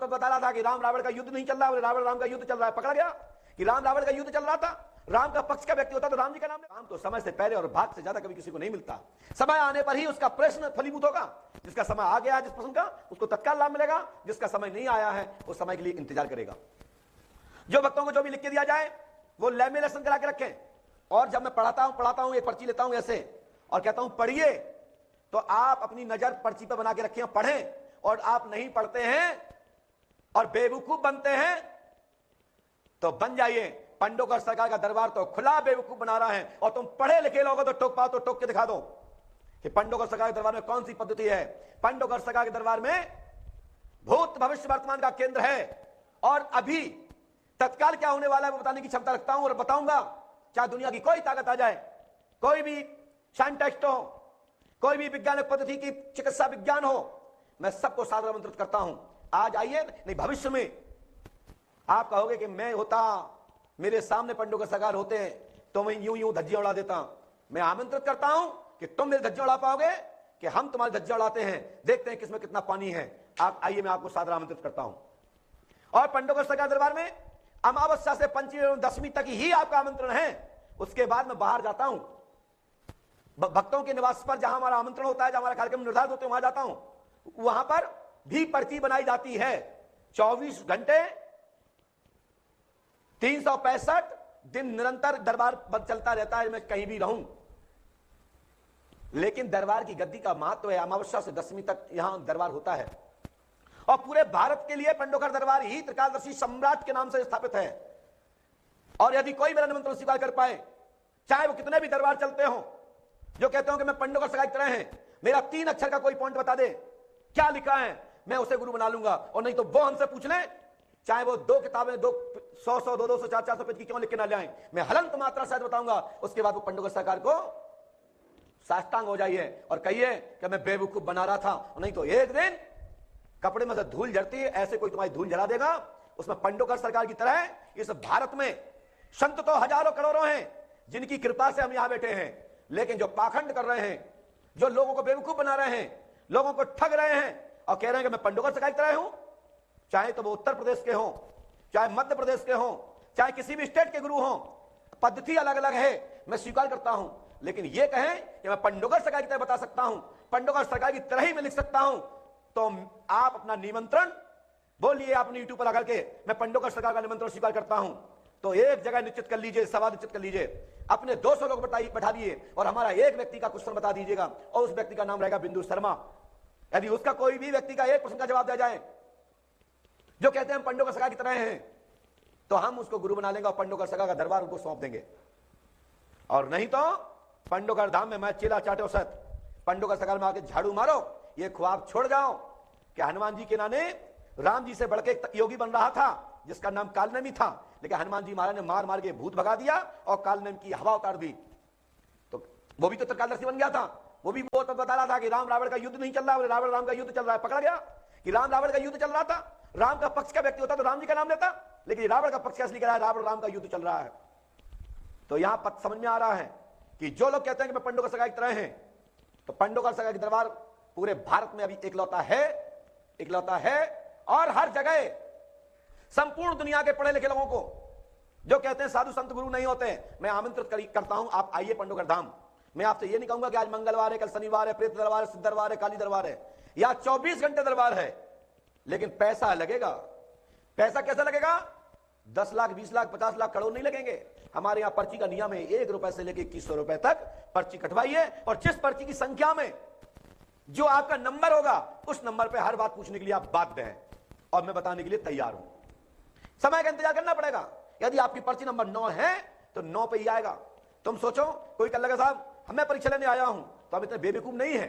बता रहा था कि राम रावण का युद्ध नहीं चल रहा है, रावण राम का युद्ध चल रहा है। पकड़ा गया कि राम रावण का युद्ध चल रहा था। राम का पक्ष का व्यक्ति होता तो राम जी का नाम। राम तो समय से पहले और भाग से ज्यादा कभी किसी को नहीं मिलता। समय आने पर ही उसका प्रश्न फलीभूत होगा। जिसका समय आ गया जिस प्रश्न का, उसको तत्काल लाभ मिलेगा। जिसका समय नहीं आया है उस समय के लिए इंतजार करेगा। जो भक्तों को जो भी लिख के दिया जाए वो लैमिनेशन करा के रखें। और जब मैं पढ़ाता हूं एक पर्ची लेता हूं ऐसे और कहता हूं पढ़िए, तो आप अपनी नजर पर्ची पर बना के रखें और पढ़ें। और आप नहीं पढ़ते हैं और बेवकूफ बनते हैं तो बन जाइए। पंडोकर सरकार का दरबार तो खुला बेवकूफ बना रहा है, और तुम पढ़े लिखे लोग तो टोक पाओ तो टोक के दिखा दो कि पंडोकर सरकार के दरबार में कौन सी पद्धति है। पंडोकर सरकार के दरबार में भूत भविष्य वर्तमान का केंद्र है, और अभी तत्काल क्या होने वाला है वो बताने की क्षमता रखता हूं और बताऊंगा। चाहे दुनिया की कोई ताकत आ जाए, कोई भी साइंटिस्ट हो, कोई भी वैज्ञानिक पद्धति की चिकित्सा विज्ञान हो, मैं सबको सादर आमंत्रित करता हूं। आज आइए, नहीं भविष्य में आप कहोगे कि मैं होता, मेरे सामने पंडोकर सरकार होते हैं तो मैं यूं धज्जियां उड़ा देता। मैं आमंत्रित करता हूं कि तुम मेरे धज्जियां उड़ा पाओगे कि हम तुम्हारी धज्जियां उड़ाते हैं। देखते हैं किसमें कितना पानी है। आप आइए, मैं आपको सादर आमंत्रित करता हूं। और पंडोकर सरकार दरबार में अमावस्या से पंचमी एवं दशमी तक ही आपका आमंत्रण है। उसके बाद मैं बाहर जाता हूं, भक्तों के निवास पर जहां हमारा आमंत्रण होता है, जहां हमारा कार्यक्रम निर्धारित होते हैं, वहां जाता हूं। वहां पर भी पर्ची बनाई जाती है। 24 घंटे 365 दिन निरंतर दरबार चलता रहता है, मैं कहीं भी रहूं। लेकिन दरबार की गद्दी का महत्व है। अमावस्या से दशमी तक यहां दरबार होता है, और पूरे भारत के लिए पंडोकर दरबार ही त्रिकालदर्शी सम्राट के नाम से स्थापित है। और यदि कोई मेरा निमंत्रण स्वीकार कर पाए, चाहे वो कितने भी दरबार चलते हो, जो कहते हो कि मैं पंडोकर सरकार की तरह है, मेरा 3 अक्षर का कोई पॉइंट बता दे, क्या लिखा है, मैं उसे गुरु बना लूंगा। और नहीं तो वो हमसे पूछ ले, चाहे वो 2 किताबें 100 200 400 पेज की क्यों लिख के ना ले आए, मैं हलंत मात्रा शायद बताऊंगा। उसके बाद वो पंडोकर सरकार को साष्टांग हो जाइए और कहिए कि मैं बेवकूफ बना रहा था। नहीं तो एक दिन कपड़े में से धूल झड़ती है, ऐसे कोई तुम्हारी धूल जला देगा। उसमें पंडोकर सरकार की तरह इस भारत में संत तो हजारों करोड़ों हैं जिनकी कृपा से हम यहां बैठे हैं। लेकिन जो पाखंड कर रहे हैं, जो लोगों को बेवकूफ बना रहे हैं, लोगों को ठग रहे हैं और कह रहे हैं कि मैं पंडोकर सरकार की तरह हूं, चाहे तो वो उत्तर प्रदेश के हों, चाहे मध्य प्रदेश के हों, चाहे किसी भी स्टेट के गुरु हों, पद्धति अलग अलग है, मैं स्वीकार करता हूं। लेकिन ये कहें कि मैं पंडोकर सरकार की तरह बता सकता हूं, पंडोकर सरकार की तरह ही मैं लिख सकता हूं, तो आप अपना निमंत्रण बोलिए अपने यूट्यूब पर आकर के, मैं पंडोकर सरकार का निमंत्रण स्वीकार करता हूं। तो एक जगह निश्चित कर लीजिए, सभा निश्चित कर लीजिए, अपने 200 लोग बैठा दिए और हमारा एक व्यक्ति का क्वेश्चन बता दीजिएगा, और उस व्यक्ति का नाम रहेगा बिंदु शर्मा। यदि उसका कोई भी व्यक्ति का एक प्रश्न का जवाब दिया जाए, जो कहते हैं हम पंडोकर सरकार की तरह हैं, तो हम उसको गुरु बना लेंगे और पंडोकर सरकार का दरबार उनको सौंप देंगे। और नहीं तो पंडोकर धाम में मैं चेला चाटो सत, पंडोकर सरकार में आके झाड़ू मारो, ये ख्वाब छोड़ जाओ कि हनुमान जी के नाने राम जी से बढ़ के योगी बन रहा था जिसका नाम कालनेमी था, लेकिन हनुमान जी महाराज ने मार मार के भूत भगा दिया और कालनेमी की हवा उतार दी। तो वो भी तो त्रिकालदर्शी बन गया था। वो भी वो तो बता रहा था कि राम रावण का युद्ध नहीं चल रहा है, रावण राम का युद्ध चल रहा है। पकड़ा गया कि राम रावण का युद्ध चल रहा था। राम का पक्ष का व्यक्ति होता तो राम जी का नाम लेता, लेकिन रावण का पक्ष कैसे लिखा है, रावण राम का युद्ध चल रहा है। तो यहां पद समझ में आ रहा है कि जो लोग कहते हैं कि मैं पंडोकर सरकार की तरह हैं, तो पंडोकर सरकार की दरबार पूरे भारत में अभी इकलौता है। और हर जगह संपूर्ण दुनिया के पढ़े लिखे लोगों को जो कहते हैं साधु संत गुरु नहीं होते, मैं आमंत्रित करता हूं, आप आइए पंडोकर धाम। मैं आपसे ये नहीं कहूंगा कि आज मंगलवार है, कल शनिवार है, प्रेत दरबार है, सिद्ध दरबार है, काली दरबार है, या 24 घंटे दरबार है, लेकिन पैसा लगेगा। पैसा कैसा लगेगा? 10 लाख 20 लाख 50 लाख करोड़ नहीं लगेंगे। हमारे यहां पर्ची का नियम है 1 रुपए से लेकर 2100 रुपए तक पर्ची कटवाइए, और जिस पर्ची की संख्या में जो आपका नंबर होगा उस नंबर पे हर बात पूछने के लिए आप बाध्य हैं, और मैं बताने के लिए तैयार हूं। समय का इंतजार करना पड़ेगा। यदि आपकी पर्ची नंबर 9 है तो 9 पे ही आएगा। तुम सोचो कोई कल लगा साहब मैं परीक्षा लेने आया हूं, तो हम इतने बेवकूफ नहीं है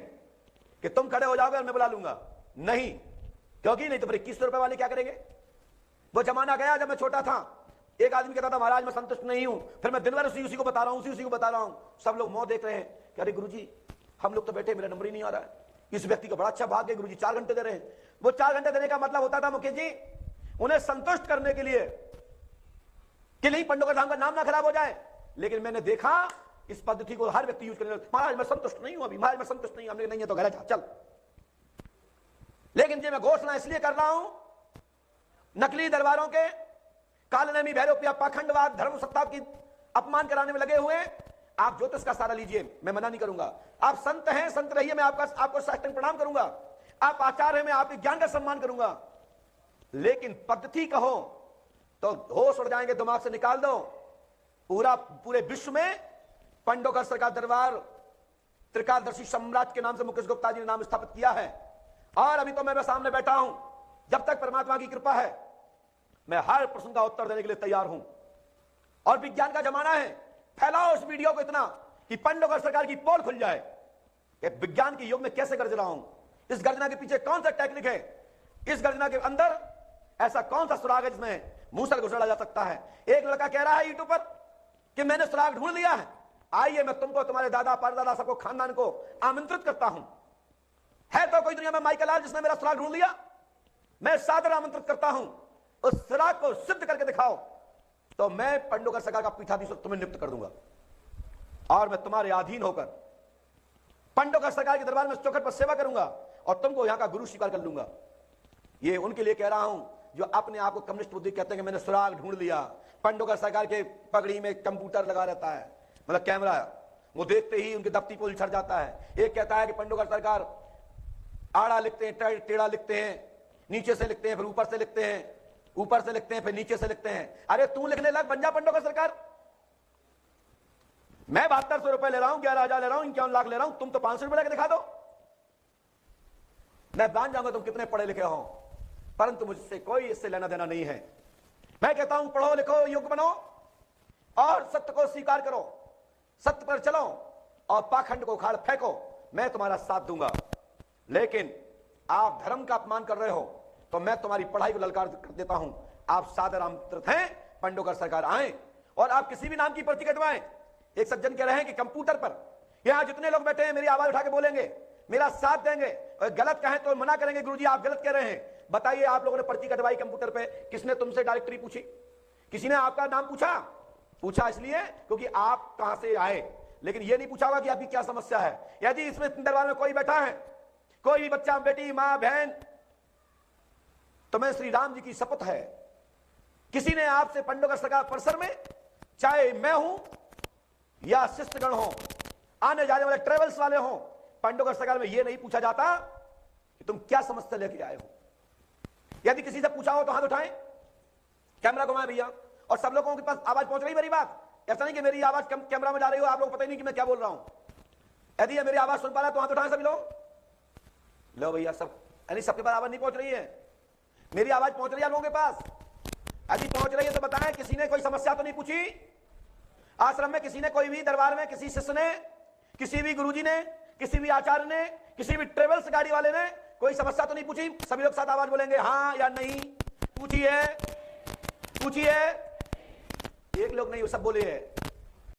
कि तुम खड़े हो जाओगे और मैं बुला लूंगा, नहीं, क्योंकि नहीं तो फिर 2100 रुपए वाले क्या करेंगे। वो जमाना गया जब मैं छोटा था, एक आदमी कहता था महाराज मैं संतुष्ट नहीं हूं, फिर मैं दिन भर उसी को बता रहा हूं, उसी को बता रहा हूं, सब लोग मुंह देख रहे हैं कि अरे गुरुजी हम लोग तो बैठे, मेरा नंबर ही नहीं आ रहा है, इस व्यक्ति का बड़ा अच्छा भाग्य है, गुरुजी 4 घंटे दे रहे हैं। वो 4 घंटे देने का मतलब होता था मुकेश जी उन्हें संतुष्ट करने के लिए कि नहीं पंडोकर धाम का नाम ना खराब हो जाए। लेकिन मैंने देखा इस पद्धति को हर व्यक्ति यूज करने लगा, महाराज मैं संतुष्ट नहीं हूं अभी, महाराज मैं संतुष्ट नहीं हूं, हमने नहीं है तो घर जा चल। लेकिन जी मैं घोषणा इसलिए कर रहा हूं नकली दरबारों के कालनेमी भैरव पाखंडवाद धर्म सत्ता की अपमान कराने में लगे हुए। आप ज्योतिष का सहारा लीजिए, मैं मना नहीं करूंगा। आप संत हैं, संत रहिए, मैं आपको साष्टांग प्रणाम करूंगा। आप आचार्य हैं, मैं आपके ज्ञान का सम्मान करूंगा। लेकिन पद्धति कहो तो होश उड़ जाएंगे, दिमाग से निकाल दो। पूरे विश्व में पंडोकर सरकार दरबार त्रिकालदर्शी सम्राट के नाम से मुकेश गुप्ता जी ने नाम स्थापित किया है। और अभी तो मैं सामने बैठा हूं, जब तक परमात्मा की कृपा है मैं हर प्रश्न का उत्तर देने के लिए तैयार हूं। और विज्ञान का जमाना है, फैलाओ इस वीडियो को इतना कि पंडोकर सरकार की पोल खुल जाए कि विज्ञान के युग में कैसे गर्ज रहा हूं, इस गर्जना के पीछे कौन सा टेक्निक है, इस गर्जना के अंदर ऐसा कौन सा सुराग है जिसमें मूसल घुसड़ा जा सकता है। एक लड़का कह रहा है यूट्यूब पर कि मैंने सुराग ढूंढ लिया है। आइए मैं तुमको, तुम्हारे दादा परदादा सबको, खानदान को आमंत्रित करता हूं। है तो कोई दुनिया में माइकल आल जिसने मेरा सुराग ढूंढ लिया? मैं सादर आमंत्रित करता हूं, उस सुराग को सिद्ध करके दिखाओ तो मैं पंडोकर सरकार का पीठाधीश तुम्हें नियुक्त कर दूंगा और मैं तुम्हारे अधीन होकर पंडोकर सरकार के दरबार में चौखट पर सेवा करूंगा और तुमको यहां का गुरु स्वीकार कर लूंगा। ये उनके लिए कह रहा हूं जो अपने आप को कम्युनिस्ट बुद्धि कहते हैं कि मैंने सुराग ढूंढ लिया। पंडोकर सरकार के पगड़ी में कंप्यूटर लगा रहता है, मतलब कैमरा, वो देखते ही उनके दफ्ती पोल छट जाता है। एक कहता है कि पंडोकर सरकार आड़ा लिखते हैं, टेढ़ा लिखते हैं, नीचे से लिखते हैं, फिर ऊपर से लिखते हैं, ऊपर से लिखते हैं, फिर नीचे से लिखते हैं। अरे तू लिखने लग, बन जा पंडोकर सरकार। मैं 7200 रुपए ले रहा हूं, 11,000 ले रहा हूं, 51 लाख ले रहा हूं, तुम तो 500 रुपए लेकर दिखा दो। मैं जान जाऊंगा तुम कितने पढ़े लिखे हो, परंतु मुझसे कोई इससे लेना देना नहीं है। मैं कहता हूं पढ़ो लिखो, योग्य बनो और सत्य को स्वीकार करो, सत्य पर चलो और पाखंड को उखाड़ फेंको, मैं तुम्हारा साथ दूंगा। लेकिन आप धर्म का अपमान कर रहे हो तो मैं तुम्हारी पढ़ाई को ललकार कर देता हूं। आप सादर आमंत्रित हैं, पंडोकर सरकार आए और आप किसी भी नाम की पर्ची कटवाएं। एक सज्जन कह रहे हैं कि कंप्यूटर पर यहां जितने लोग बैठे हैं मेरी आवाज उठा के बोलेंगे, मेरा साथ देंगे, और गलत कहें तो मना करेंगे, गुरुजी आप गलत कह रहे हैं। बताइए, आप लोगों ने पर्ची कटवाई कंप्यूटर पे, किसने तुमसे डायरेक्टरी पूछी? किसी ने आपका नाम पूछा इसलिए क्योंकि आप कहां से आए, लेकिन यह नहीं पूछा होगा कि आपकी क्या समस्या है। यदि इसमें दरबार में कोई बैठा है, कोई भी बच्चा, बेटी, मां, बहन, तो मैं श्री राम जी की शपथ है, किसी ने आपसे पंडोकर सरकार परिसर में, चाहे मैं हूं या शिष्टगण हो, आने जाने वाले ट्रेवल्स वाले हो, पंडोकर सरकार में यह नहीं पूछा जाता कि तुम क्या समस्या लेके आए हो। यदि किसी से पूछा हो तो हाथ उठाएं, कैमरा घुमाएं भैया, और सब लोगों के पास आवाज पहुंच रही मेरी बात? ऐसा नहीं कि मेरी आवाज कैमरा में जा रही हो, आप लोग पता ही नहीं कि मैं क्या बोल रहा हूं। यदि ये मेरी आवाज सुन पा रहा है तो हाथ उठाएं सभी लोग। लो भैया, सब, यानी सबके पास आवाज नहीं पहुंच रही है, मेरी आवाज पहुंच रही है लोगों के पास? यदि पहुंच रही है तो बताएं, किसी ने कोई समस्या तो नहीं पूछी? आश्रम में किसी ने, कोई भी दरबार में किसी शिष्य ने, किसी भी गुरुजी ने, किसी भी आचार्य ने, किसी भी ट्रेवल्स गाड़ी वाले ने कोई समस्या तो नहीं पूछी? सभी लोग साथ आवाज बोलेंगे हां या नहीं। पूछिए, पूछिए। एक लोग नहीं, सब बोले है।